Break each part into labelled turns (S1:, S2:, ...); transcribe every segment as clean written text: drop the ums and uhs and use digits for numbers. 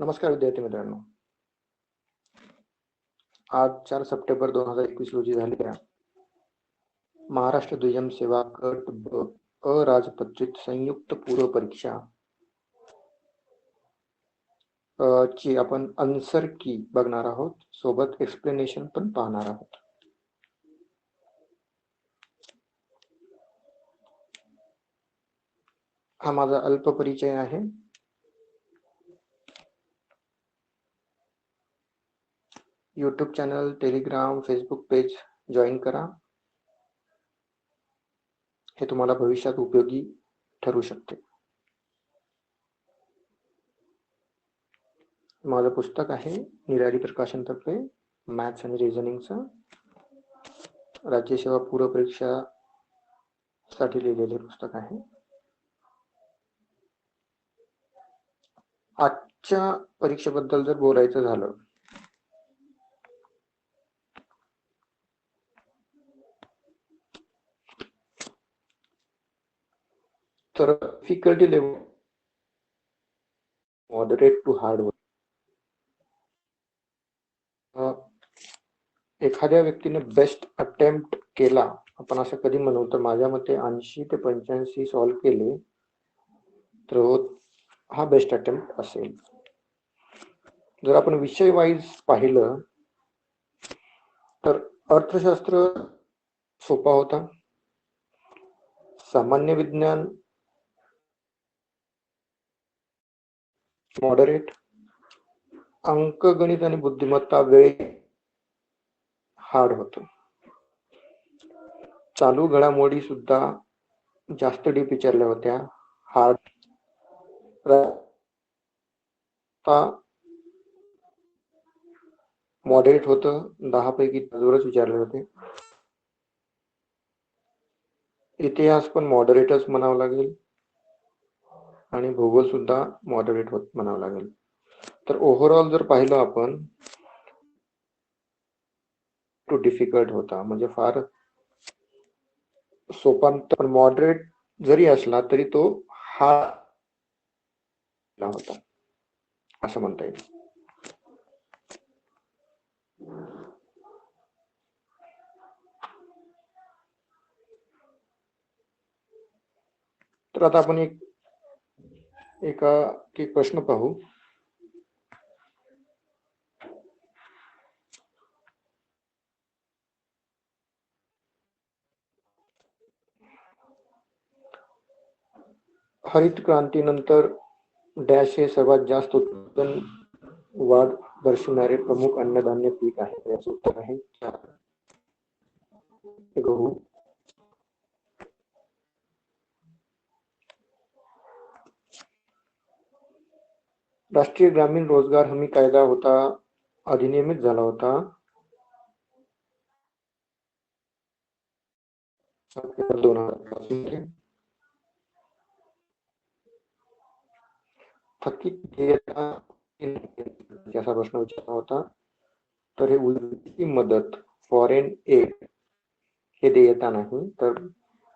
S1: नमस्कार विद्यार्थी मित्रांनो. आज 4 सप्टेंबर 2021 रोजी झालेल्या महाराष्ट्र दुय्यम सेवा गट ब अराजपत्रित संयुक्त पूर्व परीक्षा ची आपण आन्सर की बघणार आहोत, सोबत एक्सप्लेनेशन पण पाहणार आहोत. हा माझा अल्प परिचय आहे. YouTube channel, Telegram, Facebook page join करा. हे तुम्हाला भविष्यात उपयोगी ठरू शकते. माझं पुस्तक आहे निराली प्रकाशन तर्फे मॅथ्स आणि रिझनिंगचं राज्य सेवा पूर्व परीक्षा साठी लिहिलेले पुस्तक आहे. आजच्या परीक्षेबद्दल जर बोलायचं झालं तर difficulty level moderate to hard. एखाद्या व्यक्तीने बेस्ट अटेम्प्ट केला, आपण असं कधी म्हणू तर माझ्या मते 80 ते 85 सॉल्व्ह केले तर हा बेस्ट अटेम्प्ट असेल. जर आपण विषय वाईज पाहिलं तर अर्थशास्त्र सोपा होता, सामान्य विज्ञान मॉडरेट, अंकगणित आणि बुद्धिमत्ता वेळ हार्ड होतं. चालू घडामोडी सुद्धा जास्त डीप विचारल्या होत्या, हार्ड. मॉडरेट होतं, 10 पैकी जोरच विचारले होते. इतिहास पण मॉडरेटच म्हणावं लागेल आणि भूगोल सुद्धा मॉडरेट होत म्हणावं लागेल. तर ओव्हरऑल जर पाहिलं आपण टू डिफिकल्ट होता, म्हणजे फार सोपा पण मॉडरेट जरी असला तरी तो हा होता असं म्हणता येईल. तर आता आपण एक प्रश्न पाहू. हरित क्रांतीनंतर डॅश हे सर्वात जास्त उत्पादन वाढ दर्शवणारे प्रमुख अन्नधान्य पीक आहे. याचं उत्तर आहे गहू. राष्ट्रीय ग्रामीण रोजगार हमी कायदा होता अधिनियमित झाला होता 2000. थकीत देयता असा प्रश्न विचारला होता, तर हे उलटी मदत फॉरेन एड हे देयता नाही, तर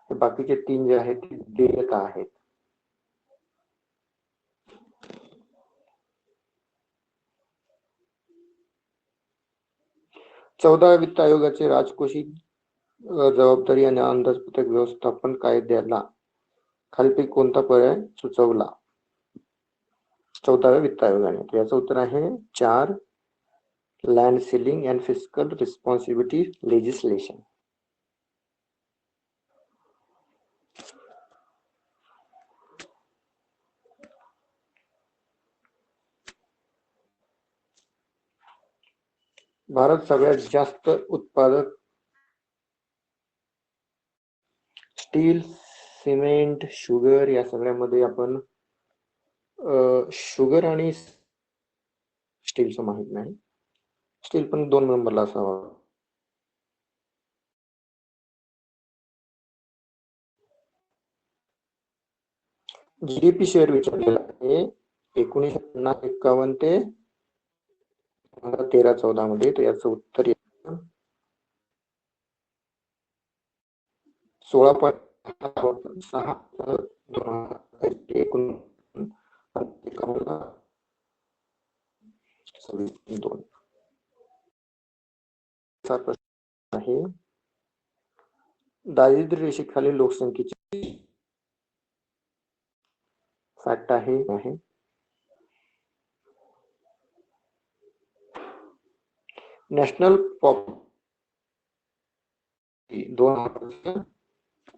S1: बाकीचे 3 जे आहेत ते देयता आहेत. चौदा वित्त आयोगाचे राजकोषी जबाबदारी आणि अंदाजपत्रक व्यवस्थापन कायद्याला खालीलपैकी कोणता पर्याय सुचवला 14व्या वित्त आयोगाने? याचं उत्तर आहे 4 land ceiling and fiscal responsibility legislation. Bharat सगळ्यात जास्त उत्पादक स्टील, सिमेंट, शुगर या सगळ्यामध्ये आपण शुगर आणि स्टीलचं माहित नाही, स्टील पण 2 नंबरला असावा. जीडीपी शेअर विचारलेला आहे 1951 ते 13-14 मध्ये, तर याचं उत्तर 16.6. 2 प्रश्न आहे, दारिद्र्य रेषेखालील लोकसंख्येची फॅक्ट आहे नॅशनल पॉप्युलेशन 2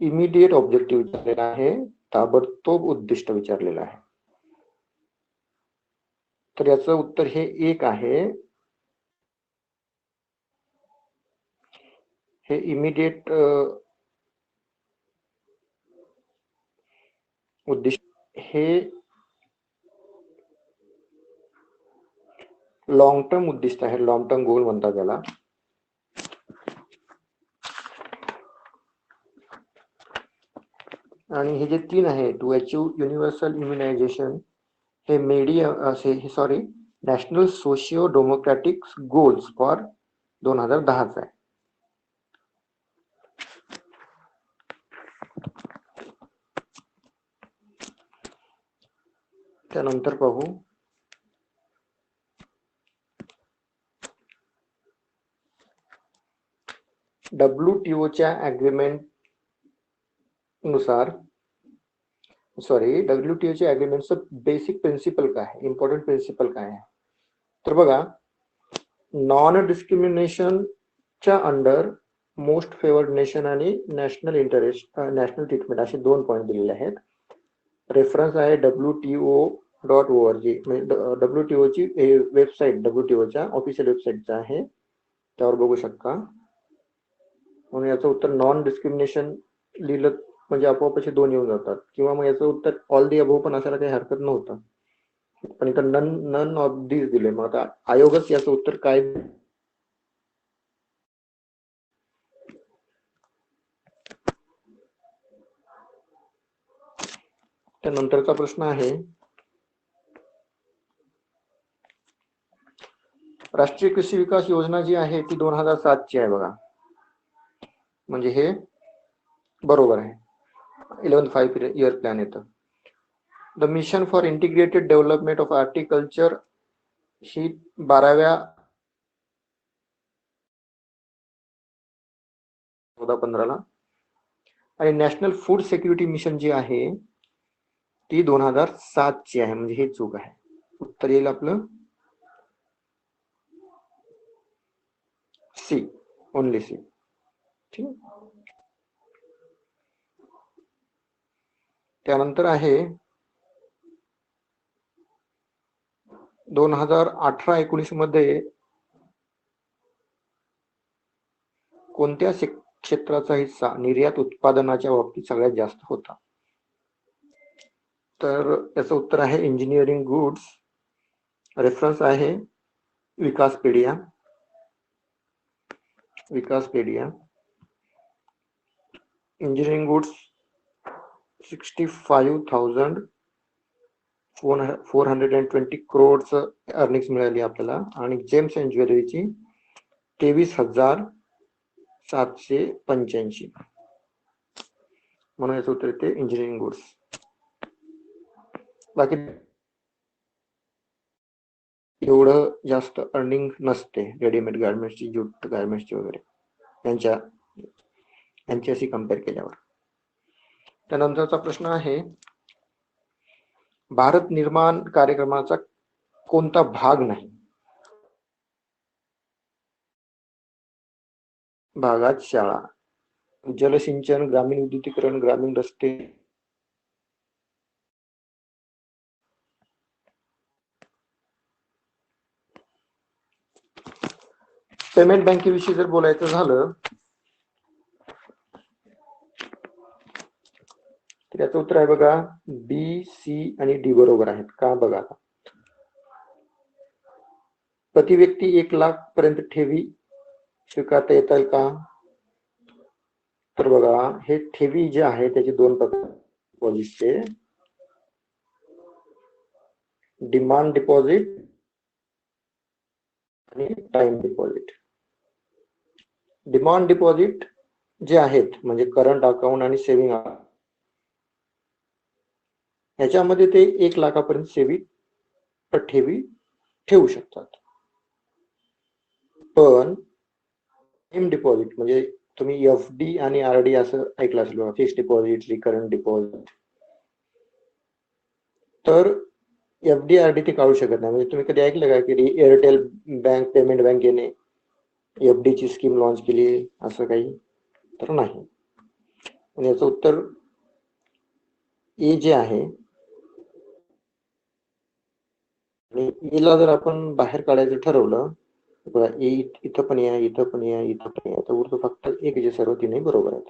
S1: इमिडिएट ऑब्जेक्टिव्ह विचारलेला आहे, ताबडतोब उद्दिष्ट विचारलेलं आहे. तर याचं उत्तर हे 1 आहे. हे इमिडिएट उद्दिष्ट हे लॉंग टर्म उद्दिष्ट आहे, लॉंग टर्म गोल म्हणतात त्याला. आणि हे जे 3 आहे, टू अचीव युनिव्हर्सल इम्युनायझेशन, हे national socio democratic goals for 2010 आहे. त्यानंतर पाहू WTOच्या अग्रीमेंट नुसार WTOच्या अग्रीमेंटचं बेसिक प्रिन्सिपल काय आहे, इम्पॉर्टंट प्रिन्सिपल काय आहे. तर बघा, नॉन डिस्क्रिमिनेशनच्या अंडर मोस्ट फेवर्ड नेशन आणि नॅशनल इंटरेस्ट, नॅशनल ट्रीटमेंट असे 2 पॉईंट दिलेले आहेत. रेफरन्स आहे WTO.org, WTOची वेबसाईट, WTOच्या ऑफिशियल वेबसाईटचा आहे, त्यावर बघू शकता. म्हणून याचं उत्तर नॉन डिस्क्रिमिनेशन लिहिलं म्हणजे आपोआप असे 2 येऊन जातात, किंवा मग याचं उत्तर ऑल दी अबोव्ह पण असायला काही हरकत नव्हतं, पण इथं नन ऑफ दीज दिले. मग आता आयोगच याचं उत्तर काय. त्यानंतरचा प्रश्न आहे, राष्ट्रीय कृषी विकास योजना जी आहे ती 2007 ची आहे बघा, म्हणजे हे बरोबर आहे. 11th 5-year प्लॅन येतं. The mission for integrated development of horticulture ही 12व्या 14-15 आणि नॅशनल फूड सिक्युरिटी मिशन जी आहे ती 2007 ची आहे, म्हणजे हे चूक आहे. उत्तर येईल आपलं सी, ओनली सी. ठीक. त्यानंतर आहे 2018-19 मध्ये कोणत्या क्षेत्राचा हिस्सा निर्यात उत्पादनाच्या बाबतीत सगळ्यात जास्त होता. तर याचं उत्तर आहे इंजिनिअरिंग गुड्स. रेफरन्स आहे विकासपीडिया. इंजिनिअरिंग गुड्स 65,420 crores अर्निंग्स मिळाली आपल्याला, आणि जेम्स अँड ज्वेलरीची 23,785. म्हणून याचं उत्तर येते इंजिनिअरिंग गुड्स. बाकी एवढं जास्त अर्निंग नसते रेडीमेड गार्मेंट्सची, ज्यूट गार्मेंट्सची वगैरे यांच्याशी कम्पेअर केल्यावर. त्यानंतरचा प्रश्न आहे, भारत निर्माण कार्यक्रमाचा कोणता भाग नाही. भागात शाळा, जलसिंचन, ग्रामीण विद्युतीकरण, ग्रामीण रस्ते, पेमेंट बँकेविषयी जर बोलायचं झालं तर याचं उत्तर आहे बघा बी, सी आणि डी बरोबर आहेत का बघा. प्रति व्यक्ती 1 लाख पर्यंत ठेवी स्वीकारता येतील का. तर बघा, हे ठेवी जे आहे त्याचे 2 प्रकार डिपॉझिटचे, डिमांड डिपॉझिट आणि टाइम डिपॉझिट. डिमांड डिपॉझिट जे आहेत म्हणजे करंट अकाउंट आणि सेव्हिंग अकाउंट, ह्याच्यामध्ये ते 1 लाखापर्यंत ठेवी ठेवू शकतात. पण टाइम डिपॉझिट म्हणजे तुम्ही FD आणि RD असं ऐकलं असेल, फिक्स डिपॉझिट, रिकरंट डिपॉझिट. तर FD RD ते काढू शकत नाही. म्हणजे तुम्ही कधी ऐकलं का की एअरटेल बँक पेमेंट बँकेने FD ची स्कीम लॉन्च केली असं काही? तर नाही. याचं उत्तर ए जे आहे. आणि एला जर आपण बाहेर काढायचं ठरवलं, बघा ए इथं पण या, इथं पण या, इथं पण या, तर उरतो फक्त एक, जे सर्व तीनही बरोबर आहेत.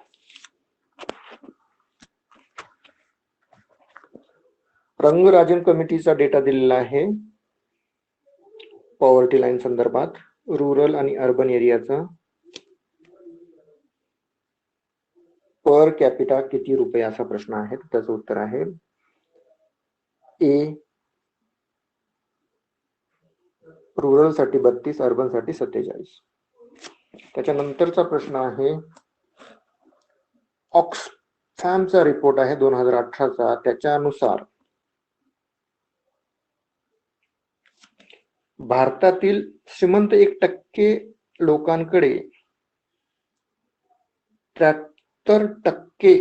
S1: रंगराजन कमिटीचा डेटा दिलेला आहे पॉवर्टी लाईन संदर्भात. रुरल आणि अर्बन एरियाचा पर कॅपिटा किती रुपये असा प्रश्न आहे. त्याचं उत्तर आहे ए. रुरल साठी 32, अर्बन साठी 47. त्याच्यानंतरचा प्रश्न आहे ऑक्सफॅमचा रिपोर्ट आहे 2018चा. त्याच्यानुसार भारतातील श्रीमंत 1% लोकांकडे 73%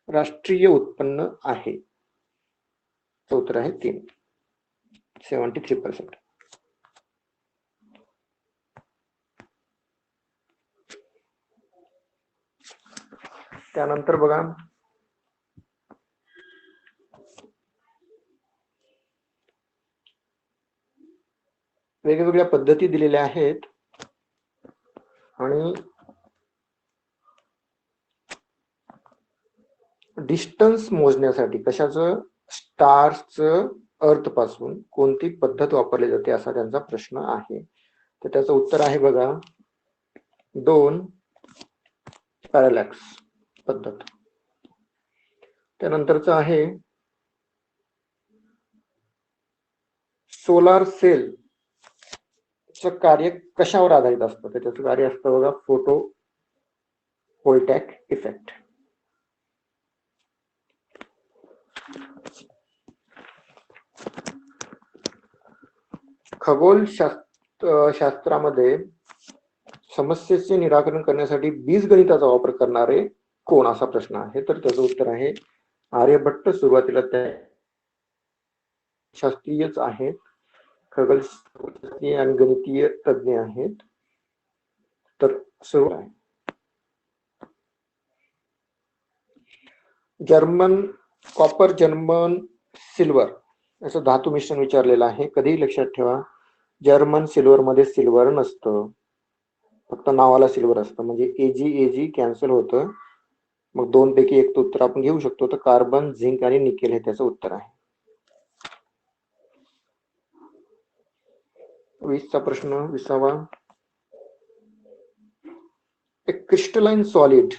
S1: राष्ट्रीय उत्पन्न आहे. उत्तर आहे 3, 73%. त्यानंतर बघा वेगवेगळ्या पद्धती दिलेल्या आहेत आणि डिस्टन्स मोजण्यासाठी कशाचं, स्टार्सचं अर्थ पासून कोणती पद्धत वापरली जाते असा त्यांचा प्रश्न आहे. तर त्याचं उत्तर आहे बघा 2, पॅरालॅक्स पद्धत. त्यानंतरचं आहे सोलार सेल चं कार्य कशावर आधारित असतं. तर त्याचं कार्य असतं बघा फोटो व्होल्टॅइक इफेक्ट. खगोल शास्त्रामध्ये समस्येचे निराकरण करण्यासाठी बीजगणिताचा वापर करणारे कोण असा प्रश्न आहे. तर त्याचं उत्तर आहे आर्यभट्ट. सुरुवातीला त्या शास्त्रीयच आहेत, खगोलशास्त्रीय आणि गणितीय तज्ञ आहेत. तर सुरू आहे जर्मन कॉपर, जर्मन सिल्वर असं धातू मिश्रण विचारलेलं आहे. कधीही लक्षात ठेवा, जर्मन सिल्वर मध्ये सिल्वर नसतं, फक्त नावाला सिल्वर असतं. म्हणजे एजी कॅन्सल होतं. मग 2 पैकी एक उत्तर आपण घेऊ शकतो. तर कार्बन, झिंक आणि निकेल हे त्याचं उत्तर आहे. 20चा प्रश्न 20वा. एक क्रिस्टलाइन सॉलिड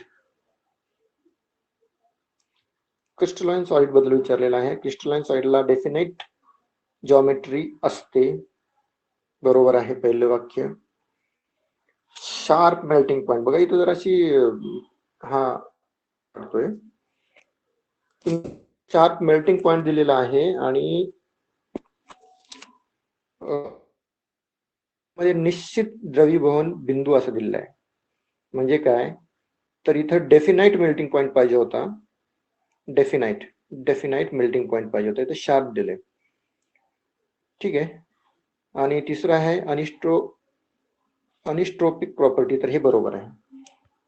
S1: बद्दल विचारलेला आहे. क्रिस्टलाइन सॉलिडला डेफिनेट जॉमेट्री असते. बरोबर आहे पहिलं वाक्य. शार्प मेल्टिंग पॉइंट बघा इथं जराशी हा करतोय. शार्प मेल्टिंग पॉइंट दिलेला आहे आणि मध्ये निश्चित द्रवीभवन बिंदू असं दिलेलं आहे. म्हणजे काय, तर इथं डेफिनाइट मेल्टिंग पॉइंट पाहिजे होता. डेफिनाइट मेल्टिंग पॉइंट पाहिजे होता. इथं शार्प दिले. ठीक आहे. आणि तिसरं आहे अनिस्ट्रोपिक प्रॉपर्टी. तर हे बरोबर आहे.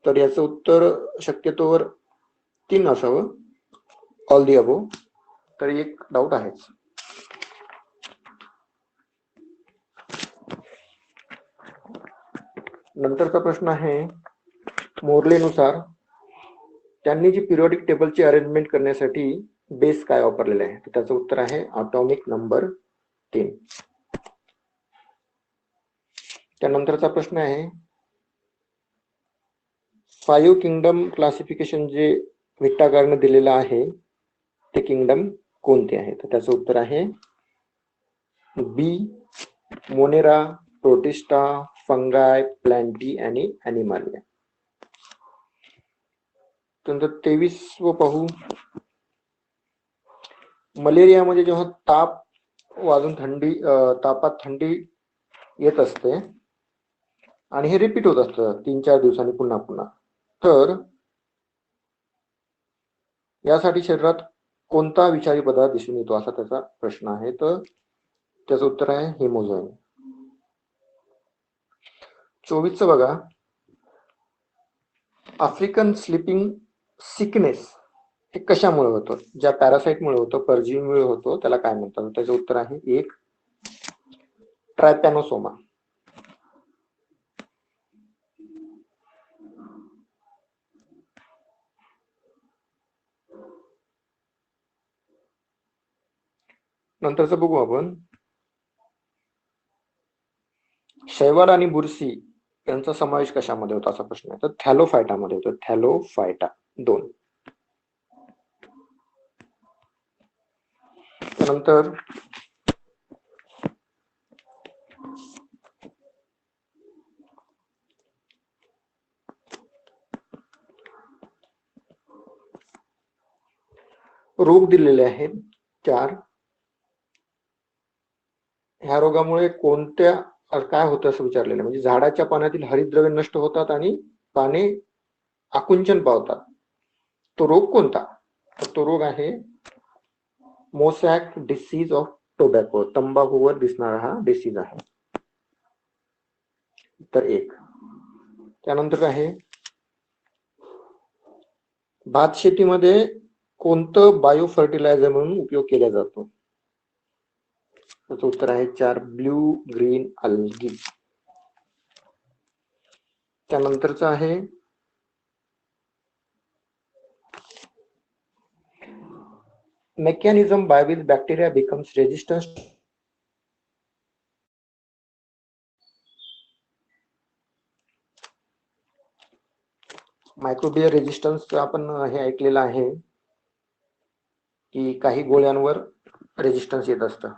S1: तर याचं उत्तर शक्यतोवर 3 असावं, ऑल दी अबो. तर एक डाऊट आहेच. नंतरचा प्रश्न आहे मोर्लेनुसार त्यांनी जी पिरियोडिक टेबलची अरेंजमेंट करण्यासाठी बेस काय वापरलेला आहे. तर त्याचं उत्तर आहे ॲटॉमिक नंबर 3. त्यानंतरचा प्रश्न आहे 5 किंगडम क्लासिफिकेशन जे विट्टागारने दिलेलं आहे ते किंगडम कोणते आहे. तर त्याचं उत्तर आहे बी, मोनेरा, प्रोटिस्टा, फंगाय, प्लॅन्टी आणि ॲनिमलिया. त्यानंतर 23 पाहू. मलेरियामध्ये जेव्हा ताप वाजून तापात थंडी येत असते आणि हे रिपीट होत असतं 3-4 दिवसांनी पुन्हा पुन्हा. तर यासाठी शरीरात कोणता विषारी पदार्थ दिसून येतो असा त्याचा प्रश्न आहे. तर त्याचं उत्तर आहे हिमोझाईन. 24चं बघा, आफ्रिकन स्लीपिंग सिकनेस हे कशामुळे होतं? ज्या पॅरासाइटमुळे होतं, परजीवीमुळे होतो, त्याला काय म्हणतात? त्याचं उत्तर आहे 1 ट्रायपॅनोसोमा. नंतरचं बघू आपण, शैवाल आणि बुरशी यांचा समावेश कशामध्ये होता असा प्रश्न आहे. तर थॅलोफायटामध्ये होतो. थॅलोफायटा 2. त्यानंतर रोग दिलेले आहेत 4. ह्या रोगामुळे कोणत्या काय होतं असं विचारलेलं, म्हणजे झाडाच्या पानातील हरितद्रव्य नष्ट होतात आणि पाने आकुंचन पावतात. तो रोग कोणता? तर तो रोग आहे मोसॅक डिसीज ऑफ टोबॅको. तंबाखूवर दिसणारा हा डिसीज आहे. तर 1. त्यानंतर आहे, भात शेतीमध्ये कोणतं बायो फर्टिलायझर म्हणून उपयोग केला जातो? त्याचं उत्तर आहे 4 ब्ल्यू ग्रीन अल्गी. त्यानंतरचं आहे, mechanism by which bacteria becomes resistant microbial resistance. आपण हे ऐकलेलं आहे की काही गोळ्यांवर रेजिस्टन्स येत असतं.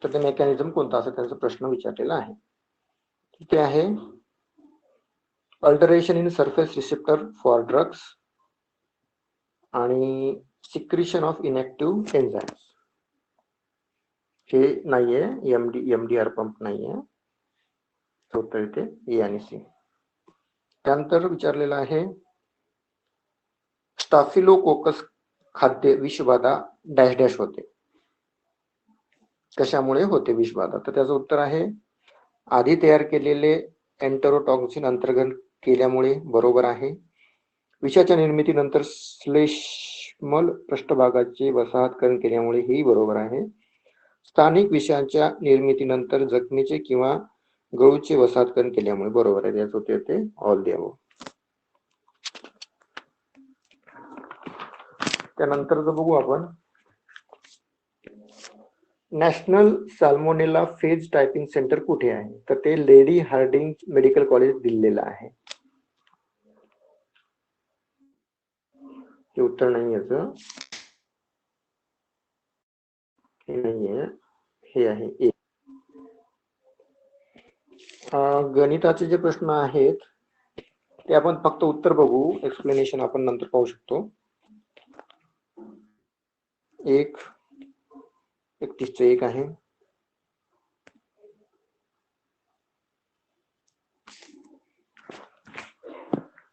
S1: तर ते मेकॅनिझम कोणता असं त्यांचा प्रश्न विचारलेला आहे. ते आहे alteration in surface receptor for drugs आणि सिक्रिशन ऑफ इनॅक्टिव्ह एन्झाइम्स. हे नाहीये, एमडीआर पंप नाहीये. उत्तर इथे ए आणि सी. त्यानंतर विचारलेलं आहे, स्टाफिलोकोकस खाद्य विषबाधा डॅश डॅश होते. कशामुळे होते विषबाधा? तर त्याचं उत्तर आहे, आधी तयार केलेले एन्टेरोटॉक्सिन अंतर्गत केल्यामुळे. बरोबर आहे. विषाच्या निर्मितीनंतर श्लेष्मल पृष्ठभागाचे वसाहतकरण केल्यामुळे. ही बरोबर आहे. स्थानिक विषाच्या निर्मितीनंतर जखमेचे किंवा गळूचे वसाहतकरण केल्यामुळे. बरोबर आहे. याचं उत्तर ते ऑल द अबोव. त्यानंतर बघू आपण, national salmonella phase typing centre कुठे आहे? तर ते लेडी हार्डिंग मेडिकल कॉलेज दिल्लीला आहे. हे उत्तर नाही याचं, हे नाहीये, हे आहे ए. गणिताचे जे प्रश्न आहेत ते आपण फक्त उत्तर बघू, एक्सप्लेनेशन आपण नंतर पाहू शकतो. 31चं 1 आहे.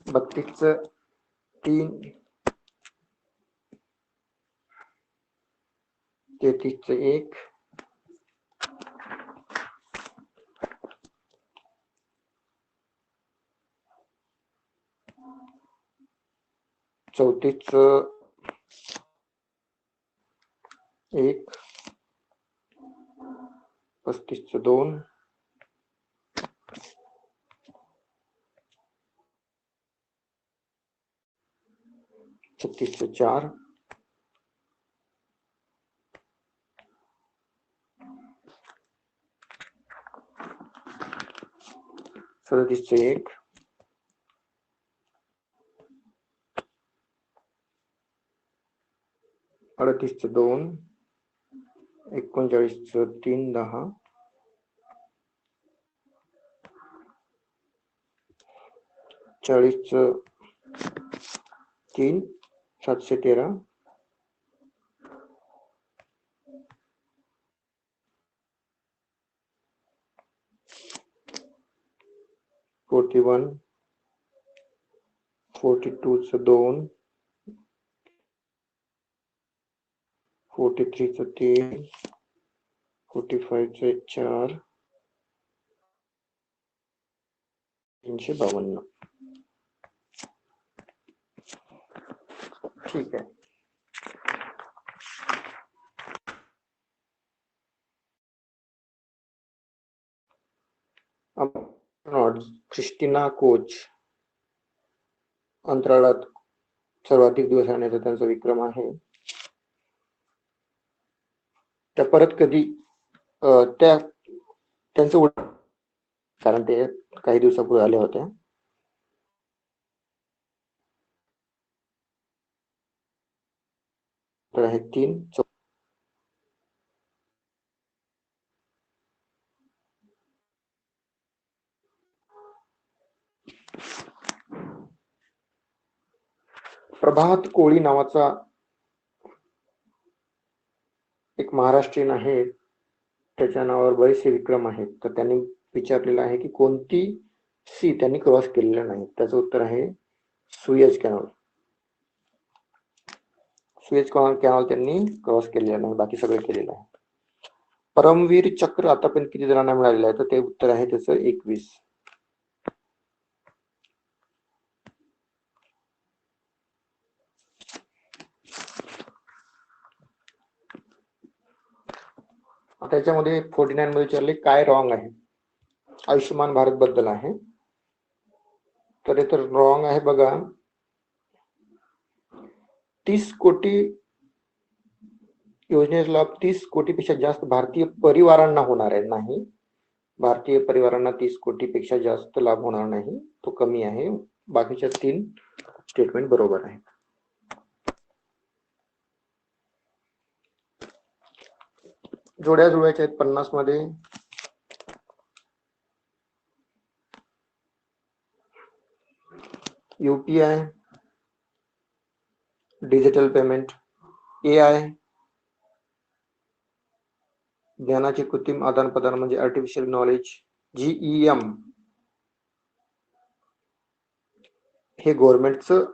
S1: 32चं 3. 33चं 1. 34चं 1. 35चं 2. 36चं 4. 37चं 1. 38चं 2. 39चं 3 10. 40चं 3 713. 41 41, 42 च 2, 43 च 3, 45 च 4, 352. ठीक आहे. क्रिस्टिना कोच अंतराळात सर्वाधिक दिवस राहण्याचा त्यांचा विक्रम आहे. त्या परत कधी त्यांचं कारण ते काही दिवसापूर्वी आले होते. तर आहे 3. प्रभात कोळी नावाचा एक महाराष्ट्रीयन आहे, त्याच्या नावावर बरेचसे विक्रम आहेत. तर त्यांनी विचारलेलं आहे की कोणती सी त्यांनी क्रॉस केलेलं नाही. त्याचं उत्तर आहे सुएज कॅनॉल. सुएज कॅनॉल त्यांनी क्रॉस केलेला नाही, बाकी सगळं केलेलं आहे. परमवीर चक्र आतापर्यंत किती जणांना मिळालेलं आहे? तर ते उत्तर आहे त्याचं 21. त्याच्यामध्ये 49 मध्ये विचारले काय रॉंग आहे. आयुष्यमान भारत बद्दल आहे. तर हे तर रॉंग आहे बघा. 30 कोटी योजनेचा लाभ 30 कोटीपेक्षा जास्त भारतीय परिवारांना होणार आहे. नाही, भारतीय परिवारांना 30 कोटीपेक्षा जास्त लाभ होणार नाही, तो कमी आहे. बाकीच्या 3 स्टेटमेंट बरोबर आहे. जोड्या जुळवायच्या आहेत 50 मध्ये. यूपीआय, डिजिटल पेमेंट, एआय, ज्ञानाचे कृत्रिम आदान प्रदान म्हणजे आर्टिफिशियल नॉलेज, GEM हे गव्हर्नमेंटचं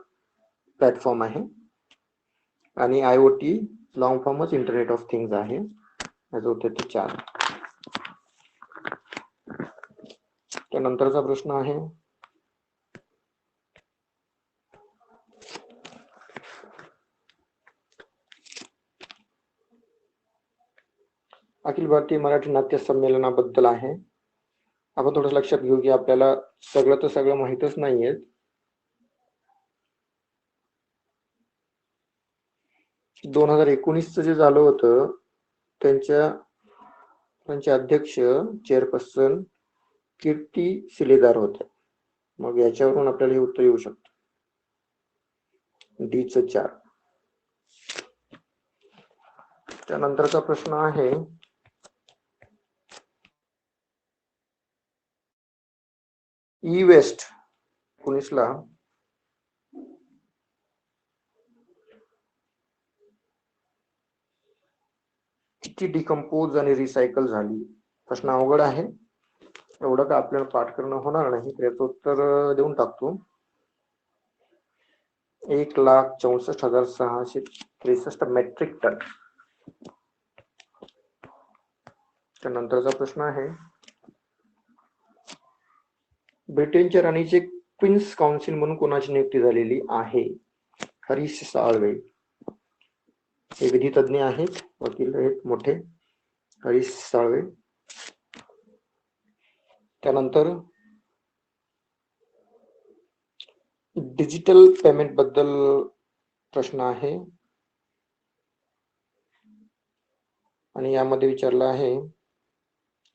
S1: प्लॅटफॉर्म आहे. आणि IoT लॉंग फॉर्मच इंटरनेट ऑफ थिंग्स आहे. याचं उत्तर ते 4. त्यानंतरचा प्रश्न आहे अखिल भारतीय मराठी नाट्य संमेलनाबद्दल आहे. आपण थोडं लक्षात घेऊ की आपल्याला सगळं तर सगळं माहीतच नाहीये. दोन 2019 जे झालं होतं त्यांचे अध्यक्ष चेअरपर्सन कीर्ती शिलेदार होते. मग याच्यावरून आपल्याला हे उत्तर येऊ शकतं. D च 4. त्यानंतरचा प्रश्न आहे ई वेस्ट 19 ला किती डिकम्पोज आणि रिसायकल झाली. प्रश्न अवघड आहे, एवढं का आपल्याला पाठ करणं होणार नाही. त्याचं उत्तर देऊन टाकतो. 1,64,663 मेट्रिक टन. त्यानंतरचा प्रश्न आहे ब्रिटनच्या राणीचे क्वीन्स काउन्सिल म्हणून कोणाची नियुक्ती झालेली आहे? हरीश साळवे. हे विधितज्ञ आहेत, वकील आहेत मोठे, हरीश साळवे. त्यानंतर डिजिटल पेमेंट बद्दल प्रश्न आहे आणि यामध्ये विचारलं आहे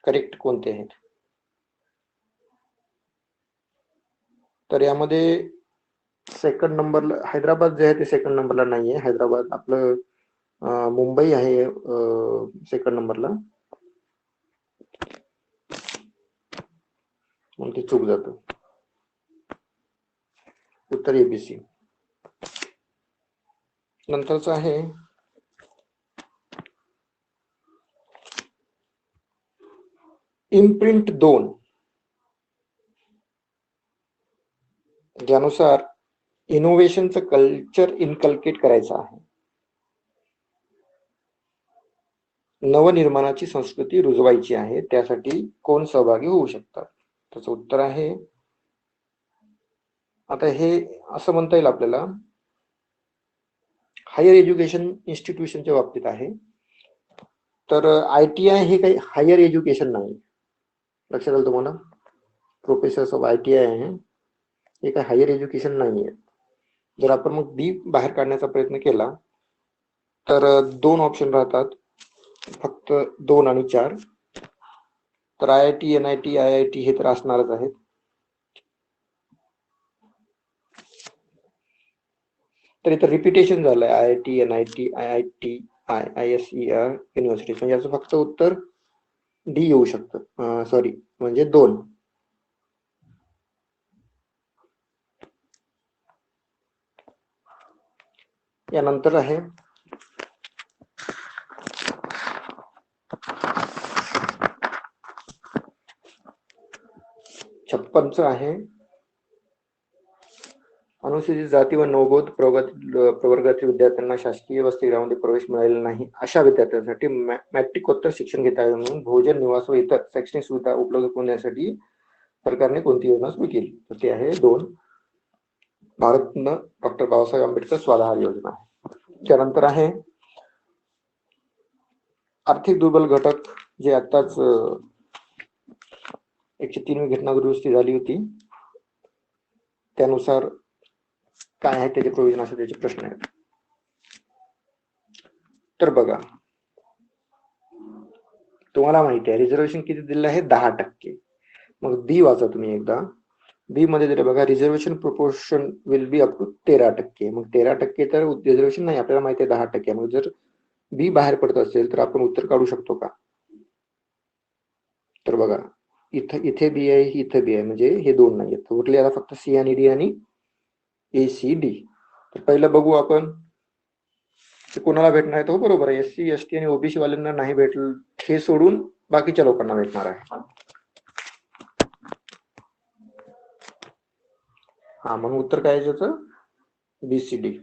S1: करेक्ट कोणते आहेत. तर यामध्ये सेकंड नंबरला हैदराबाद जे आहे ते सेकंड नंबरला नाहीये. हैदराबाद आपलं मुंबई आहे सेकंड नंबरला, मग ते चूक जातं. उत्तर ABC. नंतरचं आहे इम्प्रिंट 2 ज्यानुसार इनोव्हेशनचं कल्चर इनकल्केट करायचं आहे, नवनिर्माणाची संस्कृती रुजवायची आहे, त्यासाठी कोण सहभागी होऊ शकतात? त्याचं उत्तर आहे, आता हे असं म्हणता येईल आपल्याला, हायर एज्युकेशन इन्स्टिट्यूशनच्या बाबतीत आहे. तर ITI हे काही हायर एज्युकेशन नाही, लक्षात आलं तुम्हाला? प्रोफेसर्स ऑफ ITI आहे, हे काही हायर एज्युकेशन नाही आहे. जर आपण मग बी बाहेर काढण्याचा प्रयत्न केला तर 2 ऑप्शन राहतात, फक्त 2 आणि 4. तर IIT, NIT, IIT हे तर असणारच आहेत. तर इथं रिपिटेशन झालंय, IIT, NIT, IIT, ISER university, म्हणजे याचं फक्त उत्तर डी येऊ शकतं, सॉरी म्हणजे 2. यानंतर आहे 56 आहे, अनुसूचित जाती व नवबौद्ध प्रवर्गातील विद्यार्थ्यांना शासकीय वसतिगृहामध्ये प्रवेश मिळालेला नाही अशा विद्यार्थ्यांसाठी मॅट्रिकोत्तर शिक्षण घेता येईल म्हणून भोजन, निवास व इतर शैक्षणिक सुविधा उपलब्ध करून देण्यासाठी सरकारने कोणती योजना सुरू केली? तर ते आहे 2, भारतरत्न डॉक्टर बाबासाहेब आंबेडकर स्वाधार योजना. त्यानंतर आहे आर्थिक दुर्बल घटक, जे आताच 103वी घटना दुरुस्ती झाली होती, त्यानुसार काय आहे त्याचे प्रोव्हिजन, असे त्याचे प्रश्न आहेत. तर बघा, तुम्हाला माहिती आहे रिझर्वेशन किती दिलेलं आहे? 10%. मग बी वाचा तुम्ही एकदा. बी मध्ये जर बघा, reservation proportion will be up to 13%. मग 13% तर रिझर्वेशन नाही, आपल्याला माहिती आहे 10%. मग जर बी बाहेर पडत असेल तर आपण उत्तर काढू शकतो का? तर बघा, इथे बी आहे, इथे बी आहे, म्हणजे हे 2 नाही आहेत. उरले आता फक्त सी आणि डी आणि ACD. तर पहिलं बघू आपण कोणाला भेटणार आहे. तो बरोबर आहे, SC ST आणि OBC वाल्यांना नाही भेटलं, हे सोडून बाकीच्या लोकांना भेटणार आहे. हा, म्हणून उत्तर काय आहे त्याचं? BCD.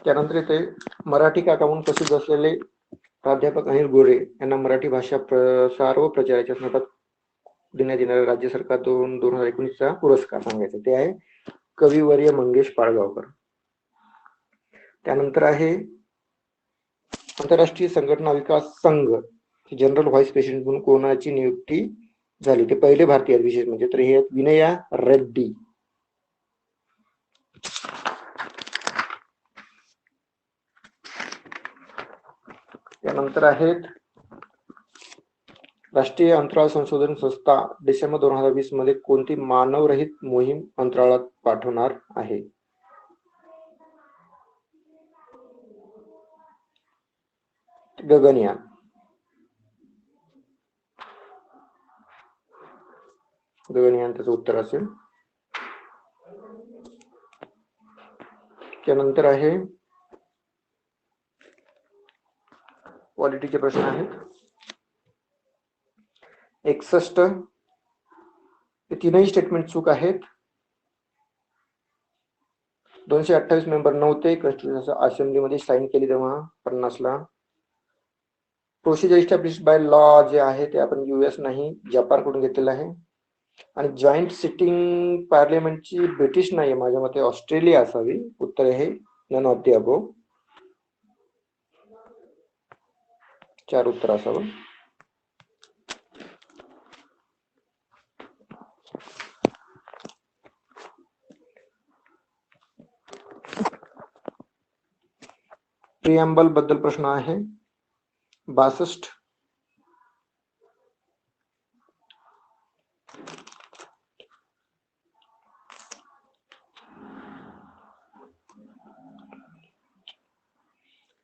S1: त्यानंतर इथे मराठी काका म्हणून प्रसिद्ध असलेले प्राध्यापक अनिल गोरे यांना मराठी भाषा प्रसार व प्रचाराच्या संदर्भात देण्यात येणारा राज्य सरकार 2019चा पुरस्कार सांगायचा, ते आहे कविवर्य मंगेश पाडगावकर. त्यानंतर आहे आंतरराष्ट्रीय संघटना विकास संघ जनरल व्हाईस प्रेसिडेंट म्हणून कोणाची नियुक्ती झाली? ते पहिले भारतीय विशेष म्हणजे, तर हे विनया रेड्डी. त्यानंतर आहेत राष्ट्रीय अंतराळ संशोधन संस्था डिसेंबर 2020 मध्ये कोणती मानवरहित मोहीम अंतराळात पाठवणार आहे? गगनयान. गगनयान त्याचं उत्तर असेल. त्यानंतर आहे क्वालिटीचे प्रश्न आहेत. 61 हे 3ही स्टेटमेंट चूक आहेत. 228 मेंबर नव्हते कॉन्स्टिट्यूशन असेंब्लीमध्ये साईन केली तेव्हा 50 ला. प्रोसिजर इस्टॅब्लिश बाय लॉ जे आहे ते आपण US नाही, जपान कडून घेतलेलं आहे. आणि जॉईंट सिटिंग पार्लिमेंटची ब्रिटिश नाही, माझ्या मते ऑस्ट्रेलिया असावी. उत्तर आहे नन ऑफ द अबोव. 4 उत्तर असावं. प्रिएम्बल बद्दल प्रश्न आहे 62.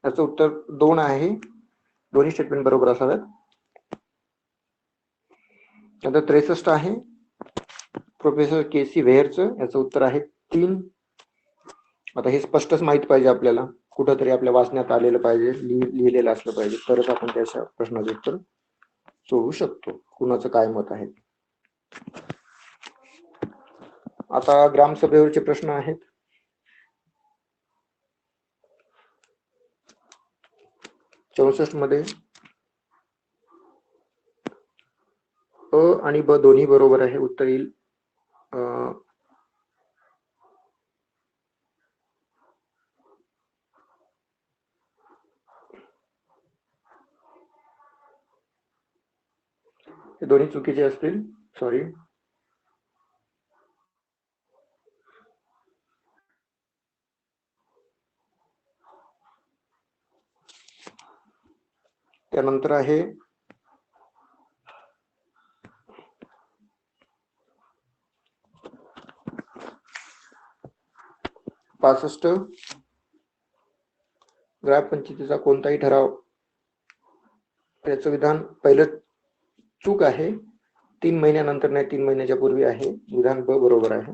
S1: याचं उत्तर 2 आहे, दोन्ही स्टेटमेंट बरोबर असावेत. आता 63 आहे प्रोफेसर KC व्हेअरचं, याचं उत्तर आहे 3. आता हे स्पष्टच माहित पाहिजे आपल्याला, कुठंतरी आपल्या वाचण्यात आलेलं पाहिजे, लिहिलेलं असलं पाहिजे, तरच आपण त्याच्या प्रश्नाचं उत्तर सोडवू शकतो. कुणाचं काय मत आहे. आता ग्रामसभेवरचे प्रश्न आहेत. 64 मध्ये अ आणि ब दोन्ही बरोबर आहे. उत्तर येईल हे दोन्ही चुकीचे असतील. सॉरी. त्यानंतर आहे 65. ग्रामपंचायतीचा कोणताही ठराव त्याचं विधान पहिलं चूक आहे. 3 महिन्यानंतर नाही, 3 महिन्याच्या पूर्वी आहे. विधान ब बरोबर आहे.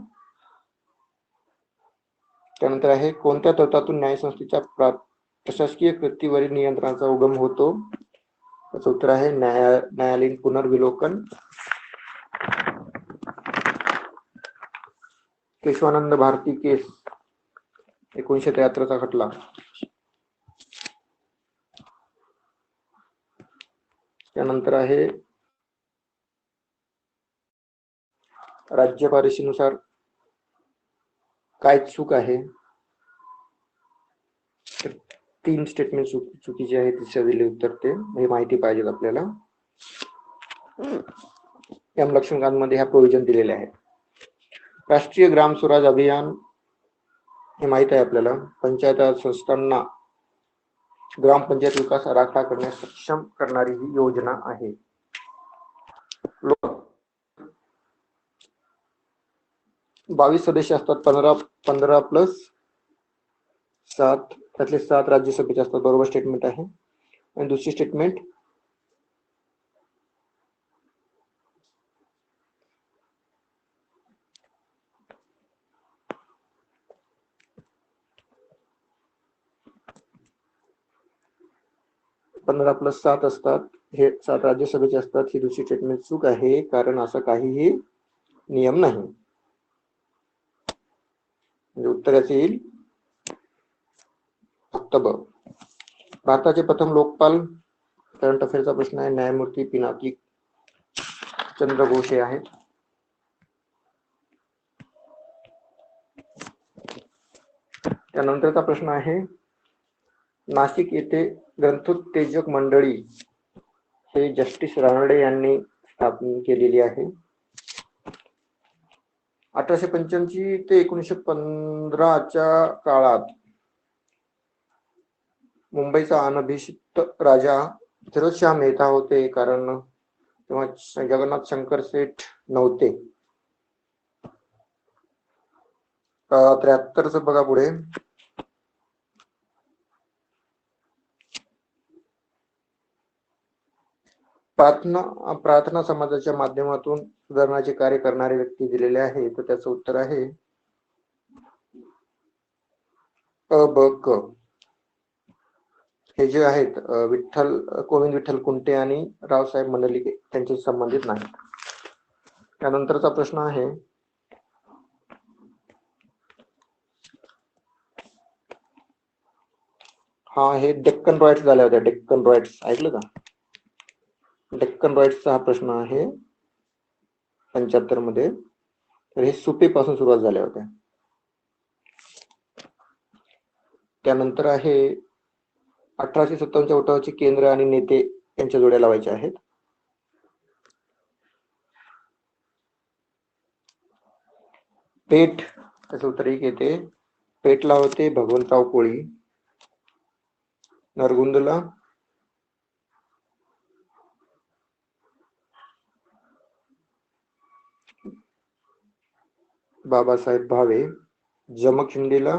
S1: त्यानंतर आहे कोणत्या तत्वातून न्यायसंस्थेच्या प्रशासकीय कृतीवरील नियंत्रणाचा उगम होतो. त्याचं उत्तर आहे न्यायालयीन पुनर्विलोकन. केशवानंद भारती केस 1973 खटला. त्यानंतर आहे राज्य पॉलिसीनुसार काय चूक आहे. 3 स्टेटमेंट चुकीचे आहेत. तिसऱ्या दिले उत्तर ते हे माहिती पाहिजे आपल्याला. एम लक्ष्मीकांतमध्ये ह्या प्रोव्हिजन दिलेल्या आहेत. राष्ट्रीय ग्राम स्वराज अभियान हे माहित आहे आपल्याला. पंचायत राज संस्थांना ग्रामपंचायत विकास आराखडा करण्यास सक्षम करणारी ही योजना आहे. 22 सदस्य असतात. 15 प्लस 7 त्यातले 7 राज्यसभेचे असतात. बरोबर स्टेटमेंट आहे. आणि दुसरी स्टेटमेंट पंधरा प्लस 7 असतात. हे 7 राज्यसभेचे असतात. ही दुसरी स्टेटमेंट चूक आहे, कारण असं काहीही नियम नाही. म्हणजे उत्तर याचे येईल फक्त ब. भारताचे प्रथम लोकपाल करंट अफेअरचा प्रश्न आहे. न्यायमूर्ती पिनाकी चंद्र घोष हे आहेत. त्यानंतरचा प्रश्न आहे नाशिक येथे ग्रंथोत्तेजक मंडळी हे जस्टिस रानडे यांनी स्थापन केलेली आहे. 1885 ते 1915च्या काळात मुंबईचा अनभिषिक्त राजा फिरोजशाह मेहता होते, कारण तेव्हा जगन्नाथ शंकर सेठ नव्हते. 73च बघा पुढे. प्रार्थना समाजाच्या माध्यमातून सुधारणाचे कार्य करणारे व्यक्ती दिलेले आहे. तर त्याचं उत्तर आहे अ ब क. हे जे आहेत गोविंद विठ्ठल कुंटे आणि रावसाहेब मंडलिके त्यांचे संबंधित नाहीत. त्यानंतरचा प्रश्न आहे हा हे डेक्कन रॉयट्स झाल्या होत्या. डेक्कन रॉयट्स ऐकलं का? डेक्कन रॉयट्सचा हा प्रश्न आहे 75 मध्ये. तर हे सुपे पासून सुरुवात झाल्या होत्या. त्यानंतर आहे 1857च्या उठावाचे केंद्र आणि नेते यांच्या जोड्या लावायच्या आहेत. पेठ त्याचं उत्तर एक येते. पेठला होते भगवंतराव कोळी. नरगुंदला बाबासाहेब भावे. जमखिंडीला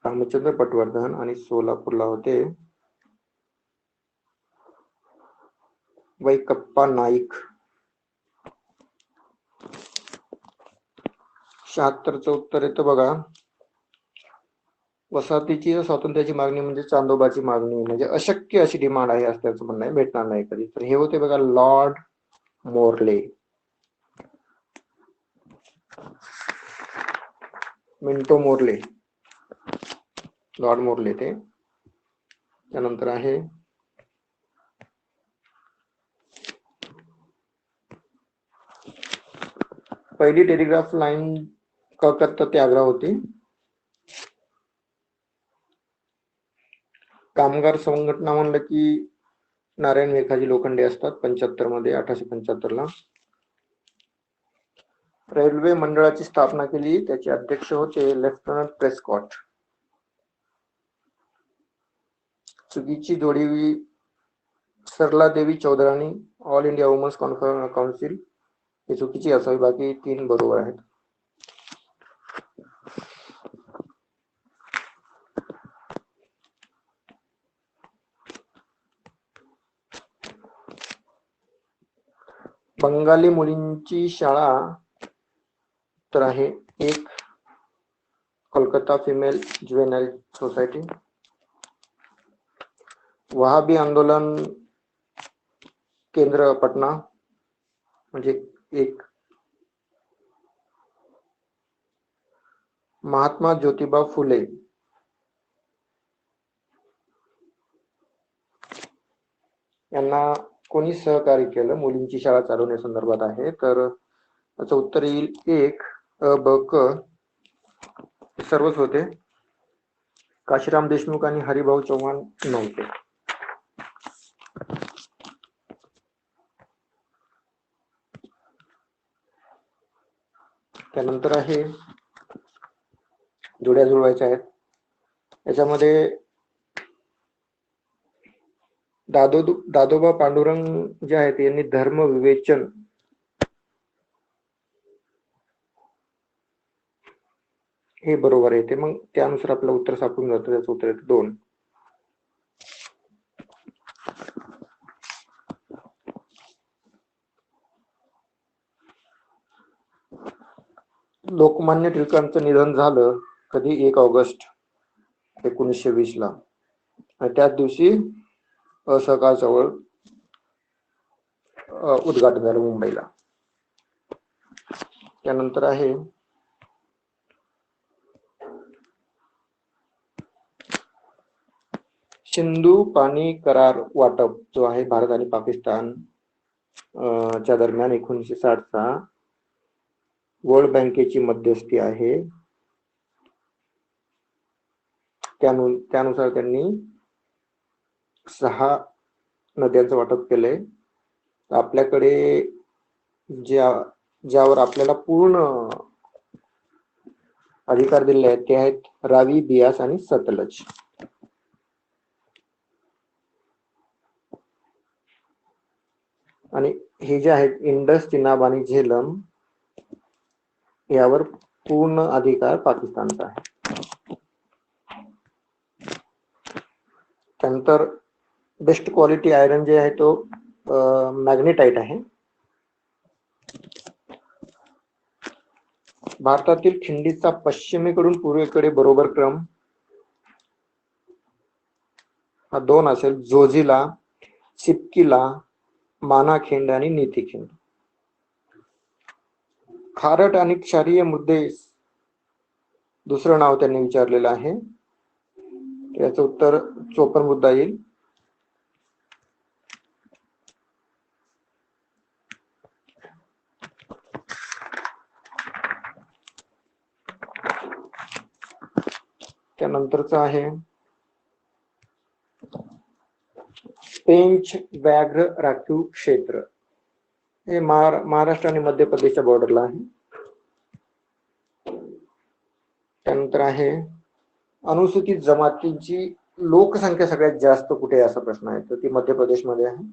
S1: रामचंद्र पटवर्धन आणि सोलापूरला होते वैकप्पा नाईक. 76चं उत्तर येतं बघा वसाहतीची स्वातंत्र्याची मागणी म्हणजे चांदोबाची मागणी, म्हणजे अशक्य अशी डिमांड आहे असं त्याचं म्हणणं आहे, भेटणार नाही कधी. तर हे होते बघा Lord Morley. Minto Morley, Lord Morley ते. त्यानंतर आहे पहिली टेलिग्राफ लाईन कलकत्ता ते आग्रा होती. कामगार संघटना म्हणलं की नारायण मेघाजी लोखंडे असतात 75 मध्ये, 1875 ला. रेल्वे मंडळाची स्थापना केली, त्याचे अध्यक्ष होते लेफ्टनंट प्रेस्कॉट. चुकीची जोडी Sarla Devi Chaudhrani, all India women's council, ही चुकीची असावी, बाकी 3 बरोबर आहेत. बंगाली मुलींची शाळा तर आहे 1 कोलकाता फिमेल ज्युवेनाइल सोसायटी. वहाबी आंदोलन केंद्र पटना म्हणजे 1. महात्मा ज्योतिबा फुले यांना कोणी सहकार्य केलं मुलींची शाळा चालवण्यासंदर्भात आहे, तर त्याचं उत्तर येईल 1 अ ब क सर्वच होते. काशीराम देशमुख आणि हरिभाऊ चव्हाण नव्हते. त्यानंतर आहे जोड्या जुळवायच्या आहेत. याच्यामध्ये दादोबा पांडुरंग जे आहेत यांनी धर्म विवेचन हे बरोबर येते, मग त्यानुसार आपलं उत्तर सापडून जातं. त्याचं उत्तर येतं 2. लोकमान्य टिळकांचं निधन झालं कधी? 1 ऑगस्ट 1920 ला, आणि त्याच दिवशी असहकार चळवळ उद्घाटन झालं मुंबईला. त्यानंतर आहे सिंधू पाणी करार वाटप, जो आहे भारत आणि पाकिस्तान च्या दरम्यान 1960 चा वर्ल्ड बँकेची मध्यस्थी आहे. त्यानुसार त्यांनी 6 नद्यांचं वाटप केलंय. आपल्याकडे ज्यावर आपल्याला पूर्ण अधिकार दिले आहेत ते आहेत रावी, बियास आणि सतलज. आणि हे जे आहेत इंडस, चिनाब आणि झेलम यावर पूर्ण अधिकार पाकिस्तानचा आहे. त्यानंतर बेस्ट क्वालिटी आयरन जे आहे तो मॅग्नेटाइट आहे. भारतातील खिंडीचा पश्चिमेकडून पूर्वेकडे बरोबर क्रम हा 2 असेल: जोझिला, सिपकीला, मानाखिंड आणि नीतीखिंड. खारट आणि क्षारीय मुद्दे दुसरं नाव त्यांनी विचारलेलं आहे, याचं उत्तर 54 मुद्दा येईल. त्यानंतरच आहे पेंच व्याघ्र राखीव क्षेत्र, हे महाराष्ट्र आणि मध्य प्रदेशच्या बॉर्डरला आहे. त्यानंतर आहे अनुसूचित जमातींची लोकसंख्या सगळ्यात जास्त कुठे असा प्रश्न आहे, तर ती मध्य प्रदेशमध्ये आहे.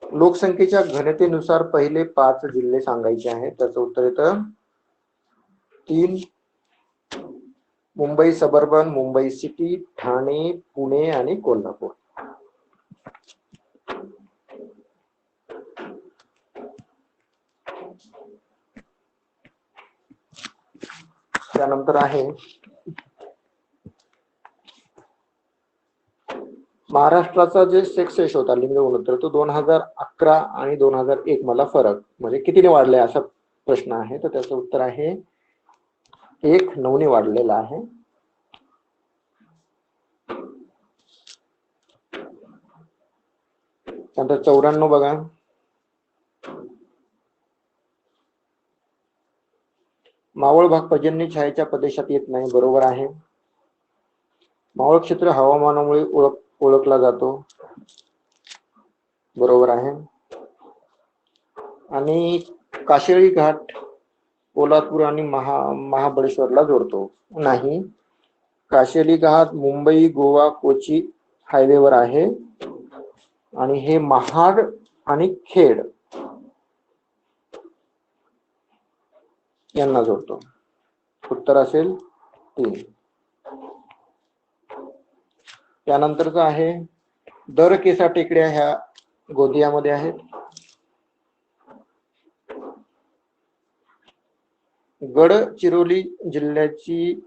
S1: लोकसंख्येच्या घनतेनुसार पहिले 5 जिल्हे सांगायचे आहेत, त्याचं उत्तर येतं 3: मुंबई सबर्बन, मुंबई सिटी, ठाणे, पुणे आणि कोल्हापूर. त्यानंतर आहे महाराष्ट्राचा जे सेक्स रेशो होता लिंग गुणोत्तर तो 2011 आणि 2001 मला फरक म्हणजे कितीने वाढलाय असा प्रश्न आहे. तर त्याचं उत्तर आहे 1:9 ने वाढलेला आहे. नंतर 94 बघा. मावळ भाग पर्जन्य छायेच्या प्रदेशात येत नाही, बरोबर आहे. मावळ क्षेत्र हवामानामुळे ओळखला जातो, बरोबर आहे. आणि काशेळी घाट कोल्हापूर आणि महाबळेश्वरला जोडतो, नाही. काशेळी घाट मुंबई गोवा कोची हायवेवर आहे आणि हे महाड आणि खेड यांना जोडतो. उत्तर असेल 3. त्यानंतरचं आहे दरकेसा टेकड्या ह्या गोंदियामध्ये आहेत. गडचिरोली जिल्ह्याची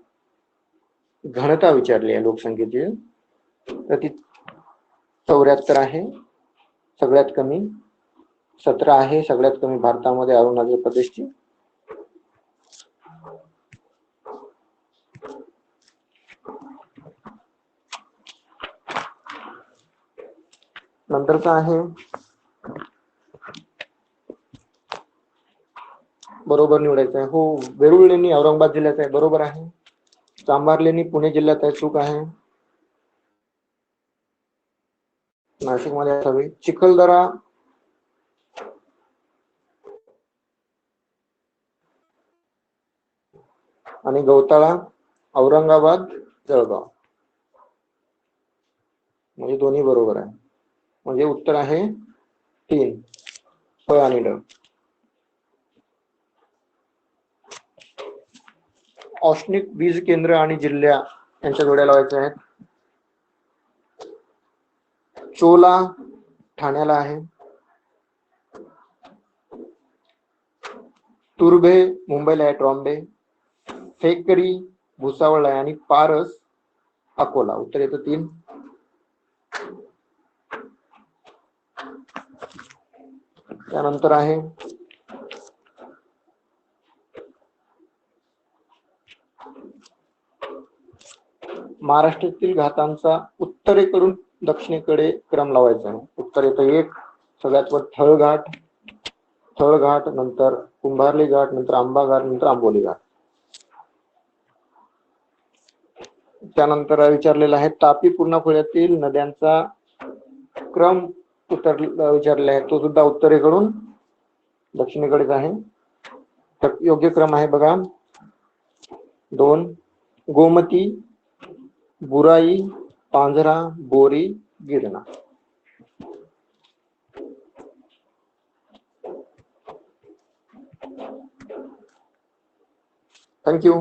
S1: घनता विचारली आहे लोकसंख्येची, तर ती 74 आहे, सगळ्यात कमी. 17 आहे सगळ्यात कमी भारतामध्ये अरुणाचल प्रदेशची. नंतरचा आहे बरोबर निवडायचं आहे. हो, वेरूळ लेणी औरंगाबाद जिल्ह्यात आहे, बरोबर आहे. चांभार लेणी पुणे जिल्ह्यात आहे, चूक आहे. नाशिक मध्ये असावी. चिखलदरा आणि गौताळा औरंगाबाद जळगाव, म्हणजे दोन्ही बरोबर आहे. म्हणजे उत्तर आहे 3 प आणि ड. औष्णिक वीज केंद्र आणि जिल्ह्या यांच्या जोड्या लावायच्या आहेत. चोला ठाण्याला आहे, तुर्भे मुंबईला आहे, ट्रॉम्बे. फेकरी भुसावळ आहे आणि पारस अकोला. उत्तर येतं 3. त्यानंतर आहे महाराष्ट्रातील घाटांचा उत्तरेकडून दक्षिणेकडे क्रम लावायचा आहे. उत्तर येतं 1. सगळ्यात वर थळघाट, नंतर कुंभारली घाट, नंतर आंबा घाट, नंतर आंबोली घाट. त्यानंतर विचारलेला आहे तापी पूर्णा खोऱ्यातील नद्यांचा क्रम विचारलेला आहे, तो सुद्धा उत्तरेकडून दक्षिणेकडेच आहे. तर योग्य क्रम आहे बघा 2. गोमती, बुराई, पांझरा, बोरी, गिरणा. थँक्यू.